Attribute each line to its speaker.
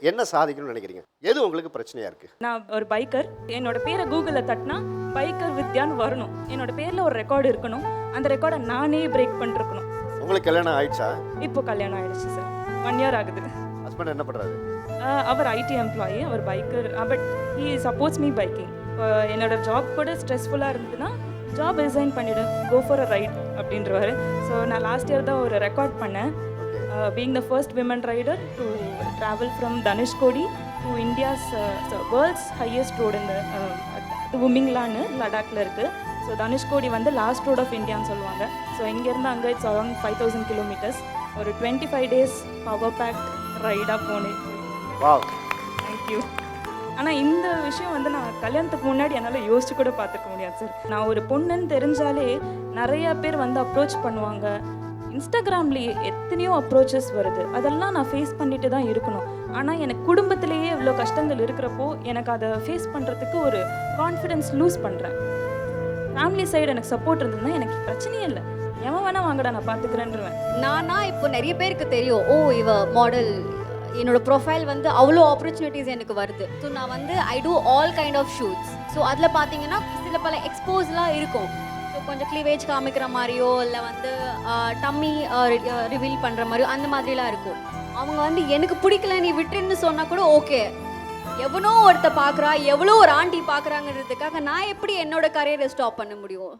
Speaker 1: என்ன சாதிக்கணும்னு நினைக்கிறீங்க? எது உங்களுக்கு பிரச்சனையா இருக்கு?
Speaker 2: நான் ஒரு பைக்கர். என்னோட பேரை கூகுளில் தட்டினா பைக்கர் வித்யான்னு வரணும். என்னோட பேரில் ஒரு ரெக்கார்டு இருக்கணும். அந்த ரெக்கார்டை நானே பிரேக் பண்ணிருக்கணும்.
Speaker 1: உங்களுக்கு கல்யாணம் ஆயிடுச்சா?
Speaker 2: இப்போ கல்யாணம் ஆயிடுச்சு சார். 1 இயர் ஆகுது.
Speaker 1: ஹஸ்பண்ட் என்ன பண்றாரு?
Speaker 2: அவர் ஐடி எம்ப்ளாயி, அவர் biker. But he supports me biking. என்னோட ஜாப் கூட ஸ்ட்ரெஸ்ஃபுல்லாக இருந்ததுன்னா ஜாப் ரிசைன் பண்ணிவிடு, கோ ஃபார் அ ரைட் அப்படின்றவாரு. ஸோ நான் லாஸ்ட் இயர் தான் ஒரு ரெக்கார்ட் பண்ணேன். Being the first women rider to travel from Dhanushkodi to India's world's highest road in the Wuminglaன்னு லடாக்ல இருக்குது. ஸோ தனுஷ்கோடி வந்து லாஸ்ட் ரோட் ஆஃப் இந்தியான்னு சொல்லுவாங்க. ஸோ இங்கேருந்து அங்கே இட்ஸ் அரௌண்ட் 5000 கிலோமீட்டர்ஸ். ஒரு 25 days பவர் பேக் ரைடாக போனேன்.
Speaker 1: Wow,
Speaker 2: thank you. ஆனால் இந்த விஷயம் வந்து நான் கல்யாணத்துக்கு முன்னாடி என்னால் யோசிச்சு கூட பார்த்துக்க முடியாது சார். நான் ஒரு பொண்ணுன்னு தெரிஞ்சாலே நிறையா பேர் வந்து அப்ரோச் பண்ணுவாங்க. இன்ஸ்டாகிராம்லேயே எத்தனையோ அப்ரோச்சஸ் வருது. அதெல்லாம் நான் ஃபேஸ் பண்ணிட்டு தான் இருக்கணும். ஆனால் எனக்கு குடும்பத்திலேயே இவ்வளோ கஷ்டங்கள் இருக்கிறப்போ எனக்கு அதை ஃபேஸ் பண்ணுறதுக்கு ஒரு கான்ஃபிடென்ஸ் லூஸ் பண்ணுறேன். ஃபேமிலி சைடு எனக்கு சப்போர்ட் இருந்ததுன்னா எனக்கு பிரச்சனையே இல்லை. எவன் வேணா வாங்கடா நான் பார்த்துக்கிறேன்ருவேன்.
Speaker 3: நானா இப்போ நிறைய பேருக்கு தெரியும், ஓ இவ மாடல், என்னோட ப்ரொஃபைல் வந்து அவ்வளோ ஆப்பர்ச்சுனிட்டிஸ் எனக்கு வருது. ஸோ நான் வந்து I do all kind of shoots. So அதில் பார்த்தீங்கன்னா சில பல எக்ஸ்போஸ்லாம் இருக்கும். ஸோ கொஞ்சம் க்ளீவேஜ் காமிக்கிற மாதிரியோ இல்லை வந்து டம்மி ரிவீல் பண்ணுற மாதிரியோ அந்த மாதிரிலாம் இருக்கும். அவங்க வந்து எனக்கு பிடிக்கல நீ விட்டுன்னு சொன்னால் கூட ஓகே. எவனோ ஒருத்த பார்க்குறா, எவ்வளோ ஒரு ஆண்டி பார்க்குறாங்கிறதுக்காக நான் எப்படி என்னோட கரியரை ஸ்டாப் பண்ண முடியும்?